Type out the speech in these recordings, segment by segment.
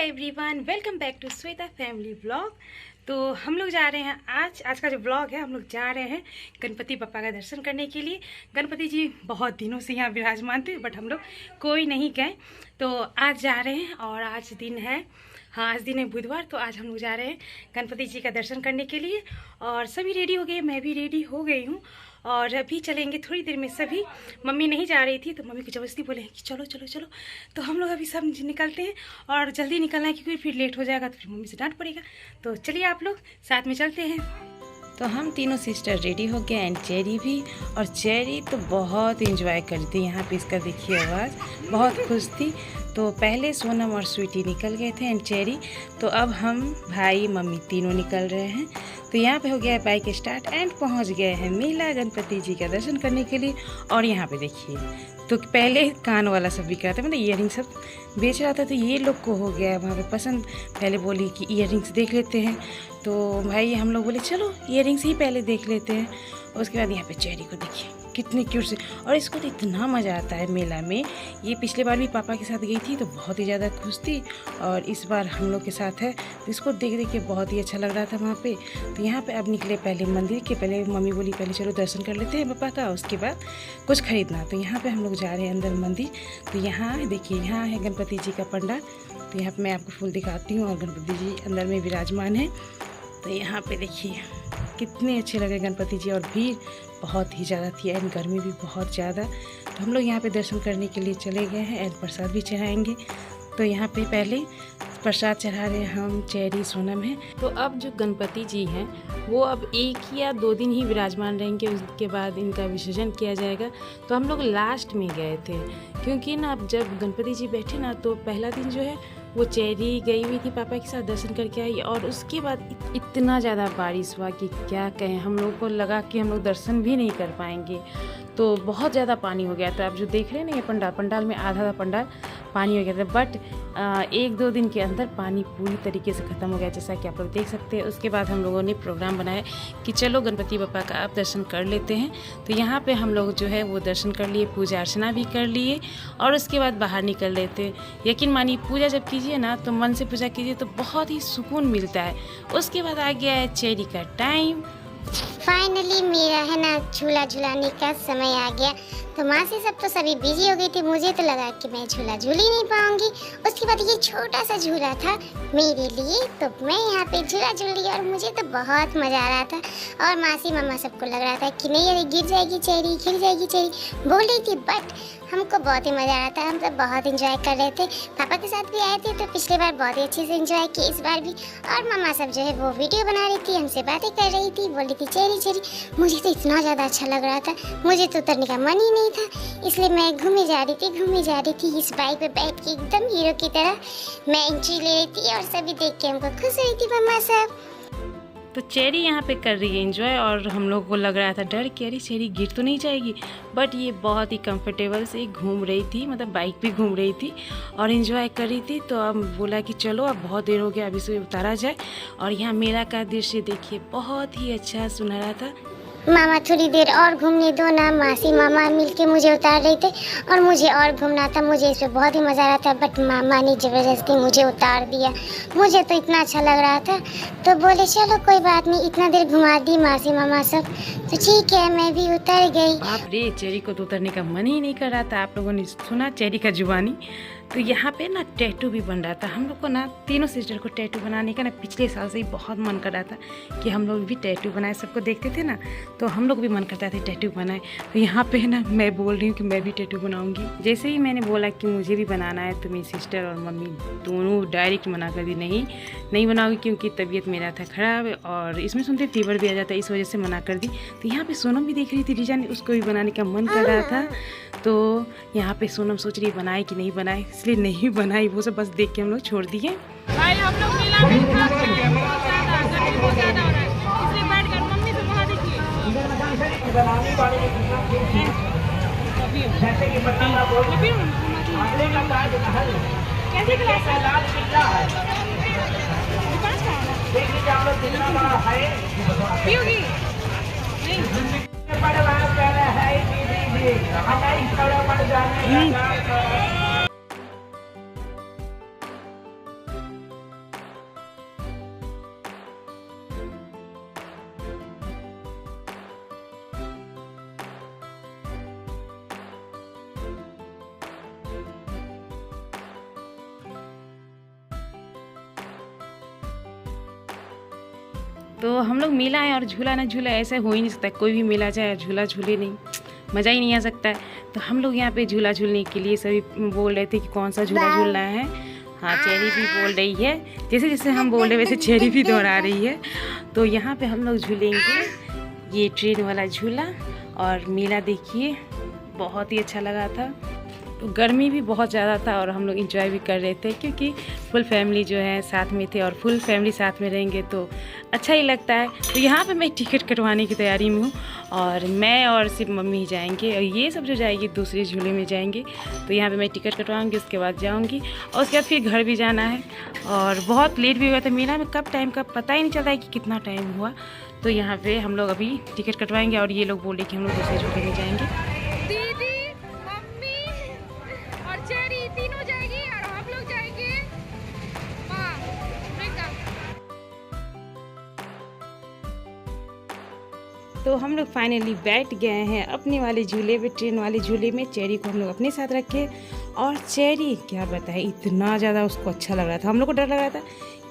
Everyone, welcome back to Shweta family vlog. तो हम लोग जा रहे हैं आज का जो व्लॉग है, हम लोग जा रहे हैं गणपति बप्पा का दर्शन करने के लिए। गणपति जी बहुत दिनों से यहाँ विराजमान थे, बट हम लोग कोई नहीं गए, तो आज जा रहे हैं। और आज दिन है, हाँ आज दिन है बुधवार, तो आज हम लोग जा रहे हैं गणपति जी का दर्शन करने के लिए। और सभी रेडी हो गए, मैं भी रेडी हो गई हूँ और अभी चलेंगे थोड़ी देर में सभी। मम्मी नहीं जा रही थी तो मम्मी को जबरदस्ती बोले कि चलो चलो चलो, तो हम लोग अभी सब निकलते हैं और जल्दी निकलना है क्योंकि फिर लेट हो जाएगा तो फिर मम्मी से डांट पड़ेगा। तो चलिए आप लोग साथ में चलते हैं। तो हम तीनों सिस्टर रेडी हो गए एंड चेरी भी। और चेरी तो बहुत इंजॉय कर रही थी, यहाँ पे इसका देखिए आवाज़ बहुत खुश थी। तो पहले सोनम और स्वीटी निकल गए थे एंड चेरी, तो अब हम भाई मम्मी तीनों निकल रहे हैं। तो यहाँ पे हो गया है बाइक स्टार्ट एंड पहुँच गए हैं मेला गणपति जी का दर्शन करने के लिए। और यहाँ पे देखिए, तो पहले कान वाला सब बिक रहा था, मतलब ईयरिंग सब बेच रहा था। तो ये लोग को हो गया है वहाँ पे पसंद, पहले बोली कि ईयरिंग्स देख लेते हैं। तो भाई हम लोग बोले चलो ईयरिंग्स ही पहले देख लेते हैं। उसके बाद यहाँ पे चेरी को देखिए कितनी क्यूट से, और इसको तो इतना मज़ा आता है मेला में। ये पिछले बार भी पापा के साथ गई थी तो बहुत ही ज़्यादा खुश थी, और इस बार हम लोग के साथ है तो इसको देख देख के बहुत ही अच्छा लग रहा था वहाँ पे। तो यहाँ पे अब निकले पहले मंदिर के, पहले मम्मी बोली पहले चलो दर्शन कर लेते हैं पापा का, उसके बाद कुछ खरीदना। तो यहाँ पर हम लोग जा रहे हैं अंदर मंदिर। तो यहाँ देखिए, यहाँ है गणपति जी का पंडाल। तो यहाँ पर मैं आपको फूल दिखाती हूँ और गणपति जी अंदर में विराजमान है। तो यहाँ पे देखिए कितने अच्छे लगे गणपति जी, और भीड़ बहुत ही ज़्यादा थी एंड गर्मी भी बहुत ज़्यादा। तो हम लोग यहाँ पे दर्शन करने के लिए चले गए हैं एंड प्रसाद भी चढ़ाएंगे। तो यहाँ पे पहले प्रसाद चढ़ा रहे हैं हम, चेरी सोनम है। तो अब जो गणपति जी हैं वो अब 1 या 2 दिन ही विराजमान रहेंगे, उसके बाद इनका विसर्जन किया जाएगा। तो हम लोग लास्ट में गए थे क्योंकि ना अब जब गणपति जी बैठे ना, तो पहला दिन जो है वो चेरी गई हुई थी पापा के साथ दर्शन करके आई, और उसके बाद इतना ज़्यादा बारिश हुआ कि क्या कहें, हम लोग को लगा कि हम लोग दर्शन भी नहीं कर पाएंगे। तो बहुत ज़्यादा पानी हो गया था। आप जो देख रहे हैं ना ये पंडाल में आधा पंडाल पानी हो गया था, बट 1-2 दिन के अंदर पानी पूरी तरीके से ख़त्म हो गया, जैसा कि आप लोग देख सकते हैं। उसके बाद हम लोगों ने प्रोग्राम बनाया कि चलो गणपति बप्पा का आप दर्शन कर लेते हैं। तो यहाँ पे हम लोग जो है वो दर्शन कर लिए, पूजा अर्चना भी कर लिए, और उसके बाद बाहर निकल लेते। यकीन मानिए पूजा जब कीजिए ना तो मन से पूजा कीजिए तो बहुत ही सुकून मिलता है। उसके बाद आ गया है चेरी का टाइम। फाइनली मेरा है ना झूला झुलाने का समय आ गया। तो माँ से सब तो सभी बिजी हो गई थी, मुझे तो लगा कि मैं झूला झूल ही नहीं पाऊंगी। उसके बाद ये छोटा सा झूला था मेरे लिए, तो मैं यहाँ पे झूला झूल रही और मुझे तो बहुत मज़ा आ रहा था। और मासी मामा सबको लग रहा था कि नहीं अरे गिर जाएगी चेरी, गिर जाएगी चेरी बोल रही थी, बट हमको बहुत ही मज़ा आ रहा था। हम तो बहुत इंजॉय कर रहे थे, पापा के साथ भी आए थे तो पिछले बार बहुत ही अच्छे से इंजॉय किए, इस बार भी। और मामा सब जो है वो वीडियो बना रही थी, हमसे बातें कर रही थी, बोल रही थी चेरी चेरी। मुझे तो इतना ज़्यादा अच्छा लग रहा था, मुझे तो उतरने का मन ही नहीं था, इसलिए मैं घूमे जा रही थी इस बाइक पे बैठ के एकदम हीरो की तरह। मैं एंट्री ले रही थी और सभी देख के हमको खुश हुई थी मम्मा सब। तो चेरी यहाँ पे कर रही है एंजॉय, और हम लोग को लग रहा था डर कि अरे चेरी गिर तो नहीं जाएगी, बट ये बहुत ही कंफर्टेबल से घूम रही थी, मतलब बाइक भी घूम रही थी और एंजॉय कर रही थी। तो अब बोला कि चलो अब बहुत देर हो गया, अब इसे उतारा जाए। और यहाँ मेला का दृश्य देखिए बहुत ही अच्छा सुनहरा था। मामा थोड़ी देर और घूमने दो ना, मासी मामा मिलके मुझे उतार रहे थे और मुझे और घूमना था, मुझे इस पे बहुत ही मज़ा आ रहा था, बट मामा ने ज़बरदस्ती मुझे उतार दिया। मुझे तो इतना अच्छा लग रहा था तो बोले चलो कोई बात नहीं, इतना देर घुमा दी मासी मामा सब, तो ठीक है मैं भी उतर गई। आप रे चेरी को तो उतरने का मन ही नहीं कर रहा था। आप लोगों ने सुना चेरी का जुबानी। तो यहाँ पे ना टैटू भी बन रहा था। हम लोग को ना तीनों सिस्टर को टैटू बनाने का ना पिछले साल से ही बहुत मन कर रहा था कि हम लोग भी टैटू बनाए, सबको देखते थे ना तो हम लोग भी मन करता था टैटू बनाए। तो यहाँ पे ना मैं बोल रही हूँ कि मैं भी टैटू बनाऊँगी। जैसे ही मैंने बोला कि मुझे भी बनाना है तो मेरी सिस्टर और मम्मी दोनों डायरेक्ट मना कर दी, नहीं बनाऊँगी क्योंकि तबीयत मेरा था ख़राब और इसमें सुनते फीवर भी आ जाता है, इस वजह से मना कर दी। तो यहाँ पर सोनम भी देख रही थी डिजाइन, उसको भी बनाने का मन कर रहा था। तो यहाँ पे सोनम सोच रही बनाए कि नहीं बनाए, इसलिए नहीं बनाई, वो सब बस देख के हम लोग छोड़ दिए। भाई हम लोग मेला में बहुत ज़्यादा हो रहा है, इसलिए बैठ कर मम्मी से वहाँ देखिए। कैसे क्लास पियोगी? तो हम लोग मेला है और झूला ना झूला ऐसा हो ही नहीं सकता, कोई भी मेला चाहे झूला झूले नहीं, मज़ा ही नहीं आ सकता है। तो हम लोग यहाँ पे झूला झूलने के लिए सभी बोल रहे थे कि कौन सा झूला झूलना है। हाँ, चेरी भी बोल रही है, जैसे जैसे हम बोल रहे वैसे चेरी भी दोहरा रही है। तो यहाँ पे हम लोग झूलेंगे ये ट्रेन वाला झूला। और मेला देखिए बहुत ही अच्छा लगा था। तो गर्मी भी बहुत ज़्यादा था और हम लोग इंजॉय भी कर रहे थे, क्योंकि फुल फैमिली जो है साथ में थे और फुल फैमिली साथ में रहेंगे तो अच्छा ही लगता है। तो यहाँ पे मैं टिकट कटवाने की तैयारी में हूँ और मैं और सिर्फ मम्मी ही जाएंगे और ये सब जो जाएगी दूसरे झूले में जाएंगे। तो यहाँ पे मैं टिकट कटवाऊँगी, उसके बाद जाऊँगी और उसके बाद फिर घर भी जाना है। और बहुत लेट भी हुआ था, मेला में कब टाइम का पता ही नहीं चलता है कि कितना टाइम हुआ। तो यहाँ पे हम लोग अभी टिकट कटवाएंगे और ये लोग बोले कि हम लोग दूसरे झूले में जाएंगे। दीदी, मम्मी और चेरी तीनों जाएगी और हम लोग जाएंगे तो हम लोग फाइनली बैठ गए हैं अपने वाले झूले पे, ट्रेन वाले झूले में। चेरी को हम लोग अपने साथ रखे और चेरी क्या बताए इतना ज़्यादा उसको अच्छा लग रहा था। हम लोग को डर लग रहा था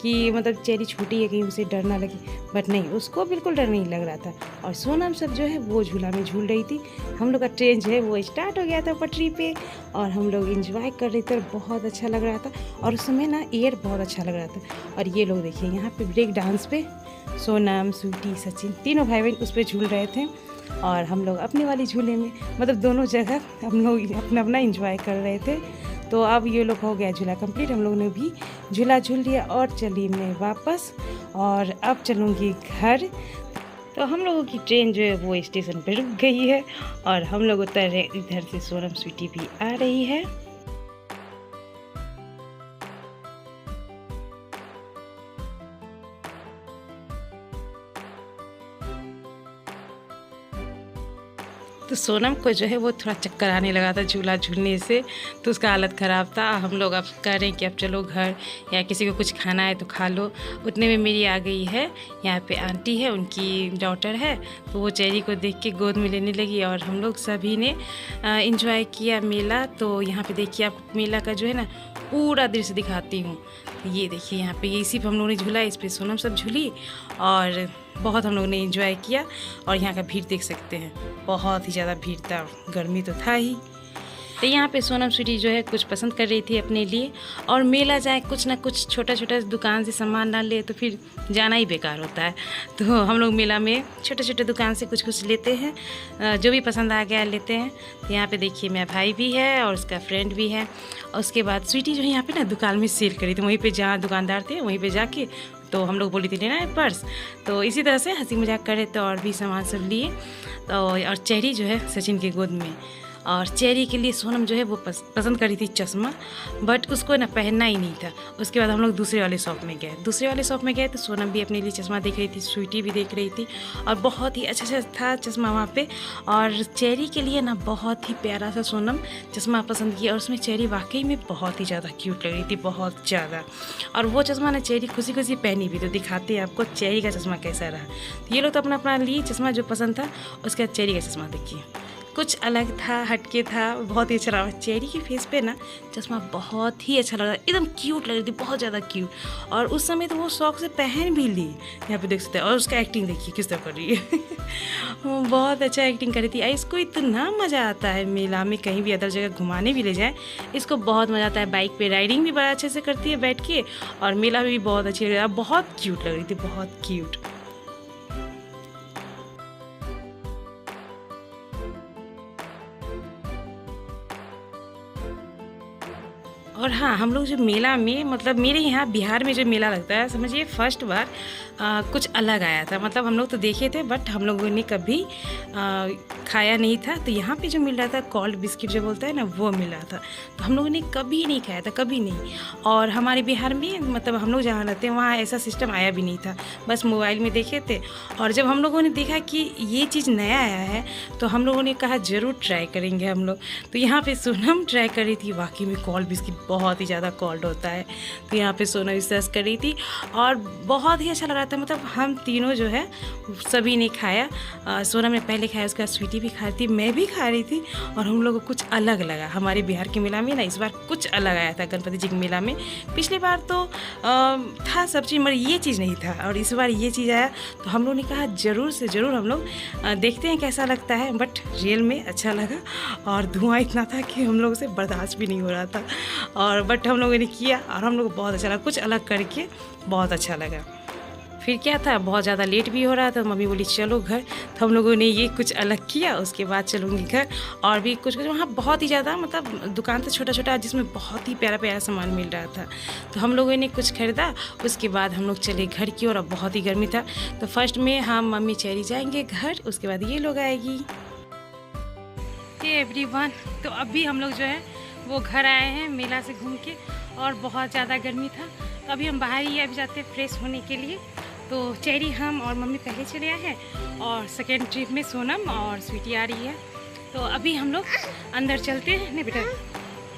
कि मतलब चेरी छोटी है कहीं उसे डर ना लगे, बट नहीं, उसको बिल्कुल डर नहीं लग रहा था। और सोनम सब जो है वो झूला में झूल रही थी। हम लोग का ट्रेन जो है वो स्टार्ट हो गया था पटरी पे और हम लोग इंजॉय कर रहे थे और बहुत अच्छा लग रहा था। और उस समय ना एयर बहुत अच्छा लग रहा था। और ये लोग देखिए यहाँ पे ब्रेक डांस पे सोनम, स्वीटी, सचिन तीनों भाई बहन उस पर झूल रहे थे और हम लोग अपने वाली झूले में, मतलब दोनों जगह हम लोग अपना अपना इंजॉय कर रहे थे। तो अब ये लोग हो गया झूला कंप्लीट, हम लोग ने भी झूला झूल लिया और चली मैं वापस और अब चलूँगी घर। तो हम लोगों की ट्रेन जो है वो स्टेशन पर रुक गई है और हम लोग उतर रहे, इधर से सोनम, स्वीटी भी आ रही है। तो सोनम को जो है वो थोड़ा चक्कर आने लगा था झूला झूलने से, तो उसका हालत ख़राब था। हम लोग अब कह रहे हैं कि अब चलो घर, या किसी को कुछ खाना है तो खा लो। उतने में मेरी आ गई है यहाँ पे आंटी है, उनकी डॉटर है, तो वो चेरी को देख के गोद में लेने लगी और हम लोग सभी ने इंजॉय किया मेला। तो यहाँ पे देखिए आपको मेला का जो है ना पूरा दृश्य दिखाती हूँ। ये देखिए यहाँ पे इसी पे हम लोगों ने झूला, इस पे सोनम सब झूली और बहुत हम लोगों ने एंजॉय किया। और यहाँ का भीड़ देख सकते हैं, बहुत ही ज़्यादा भीड़ था, गर्मी तो था ही। तो यहाँ पे सोनम स्वीटी जो है कुछ पसंद कर रही थी अपने लिए। और मेला जाए कुछ ना कुछ छोटा छोटा दुकान से सामान ना ले तो फिर जाना ही बेकार होता है। तो हम लोग मेला में छोटे छोटे दुकान से कुछ कुछ लेते हैं, जो भी पसंद आ गया लेते हैं। तो यहाँ पे देखिए मेरा भाई भी है और उसका फ्रेंड भी है। और उसके बाद स्वीटी जो है यहाँ पे ना दुकान में सेल करी थी, वहीं पे जहाँ दुकानदार थे वहीं पे जाके तो हम लोग बोली थी लेना है पर्स। तो इसी तरह से हंसी मजाक कर रहे थे और भी सामान सब लिए। तो और चेरी जो है सचिन के गोद में, और चेरी के लिए सोनम जो है वो पसंद करी थी चश्मा, बट उसको ना पहनना ही नहीं था। उसके बाद हम लोग दूसरे वाले शॉप में गए तो सोनम भी अपने लिए चश्मा देख रही थी, स्वीटी भी देख रही थी और बहुत ही अच्छा था चश्मा वहाँ पे। और चेरी के लिए ना बहुत ही प्यारा सा सोनम चश्मा पसंद किया और उसमें चेरी वाकई में बहुत ही ज़्यादा क्यूट लग रही थी, बहुत ज़्यादा। और वो चश्मा ना चेरी खुशी खुशी पहनी भी। तो दिखाते हैं आपको चेरी का चश्मा कैसा रहा। तो ये लोग तो अपना अपना लिए चश्मा जो पसंद था, उसके बाद चेरी का चश्मा देखिए कुछ अलग था, हटके था, बहुत ही अच्छा लगा। चेरी के फेस पे ना चश्मा बहुत ही अच्छा लग रहा, एकदम क्यूट लग रही थी, बहुत ज़्यादा क्यूट। और उस समय तो वो शौक से पहन भी ली, यहाँ पे देख सकते हैं। और उसका एक्टिंग देखिए किस तरह कर रही है वो बहुत अच्छा एक्टिंग कर रही थी। इसको इतना मज़ा आता है मेला में, कहीं भी अदर जगह घुमाने भी ले जाए इसको बहुत मज़ा आता है। बाइक पे राइडिंग भी बड़ा अच्छे से करती है बैठ के, और मेला में भी बहुत अच्छी लग रही है, बहुत क्यूट लग रही थी, बहुत क्यूट। और हाँ, हम लोग जो मेला में, मतलब मेरे यहाँ बिहार में जो मेला लगता है, समझिए फर्स्ट बार कुछ अलग आया था। मतलब हम लोग तो देखे थे बट हम लोगों ने कभी खाया नहीं था। तो यहाँ पे जो मिल रहा था कोल्ड बिस्किट जो बोलता है ना, वो मिल रहा था। तो हम लोगों ने कभी नहीं खाया था, कभी नहीं। और हमारे बिहार में, मतलब हम लोग जहाँ रहते हैं वहाँ ऐसा सिस्टम आया भी नहीं था, बस मोबाइल में देखे थे। और जब हम लोगों ने देखा कि ये चीज़ नया आया है तो हम लोगों ने कहा ज़रूर ट्राई करेंगे हम लोग। तो यहाँ पे सोनम ट्राई कर रही थी, वाकई में कोल्ड बिस्किट बहुत ही ज़्यादा कोल्ड होता है। तो यहाँ पे सोनम रिसर्च कर रही थी और बहुत ही अच्छा लग रहा था, मतलब हम तीनों जो है सभी ने खाया। सोनम ने पहले खाया, उसके बाद स्वीटी भी खा रही थी, मैं भी खा रही थी, और हम लोगों को कुछ अलग लगा। हमारे बिहार के मेला में ना इस बार कुछ अलग आया था गणपति जी के मेला में। पिछली बार तो था सब चीज़, मगर ये चीज़ नहीं था, और इस बार ये चीज़ आया। तो हम लोग ने कहा ज़रूर से ज़रूर हम लोग देखते हैं कैसा लगता है। बट रियल में अच्छा लगा, और धुआं इतना था कि हम लोगों से बर्दाश्त भी नहीं हो रहा था, और बट हम लोगों ने किया और हम लोग को बहुत अच्छा लगा, कुछ अलग करके बहुत अच्छा लगा। फिर क्या था, बहुत ज़्यादा लेट भी हो रहा था, मम्मी बोली चलो घर। तो हम लोगों ने ये कुछ अलग किया, उसके बाद चलूँगी घर। और भी कुछ वहाँ बहुत ही ज़्यादा, मतलब दुकान था छोटा छोटा, जिसमें बहुत ही प्यारा प्यारा सामान मिल रहा था। तो हम लोगों ने कुछ खरीदा, उसके बाद हम लोग चले घर की ओर। अब बहुत ही गर्मी था, तो फर्स्ट में हम मम्मी चेरी जाएंगे घर, उसके बाद ये लोग आएगी। एवरीवन, तो अभी हम लोग जो है वो घर आए हैं मेला से घूम के, और बहुत ज़्यादा गर्मी था। तो अभी हम बाहर ही अभी जाते हैं फ्रेश होने के लिए। तो चेरी हम और मम्मी पहले चले आए हैं, और सेकेंड ट्रिप में सोनम और स्वीटी आ रही है। तो अभी हम लोग अंदर चलते हैं। नहीं बेटा,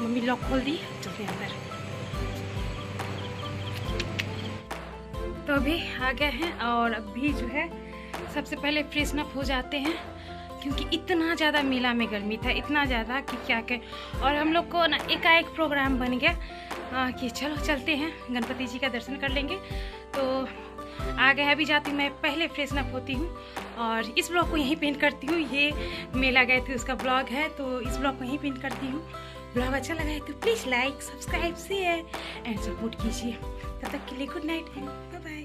मम्मी लॉक खोल दी, चलते हैं अंदर। तो अभी आ गए हैं, और अभी जो है सबसे पहले फ्रेशन अप हो जाते हैं, क्योंकि इतना ज़्यादा मेला में गर्मी था, इतना ज़्यादा कि क्या कहें। और हम लोग को ना एकाएक प्रोग्राम बन गया कि चलो चलते हैं गणपति जी का दर्शन कर लेंगे। तो आ गए, अभी जाती मैं पहले फ्रेशन अप होती हूँ, और इस ब्लॉग को यहीं पेंट करती हूँ। ये मेला गए थे उसका ब्लॉग है, तो इस ब्लॉग को यहीं पेंट करती हूँ। ब्लॉग अच्छा लगा है तो please like, subscribe, share and support कीजिए। तब तक के लिए good night and bye bye.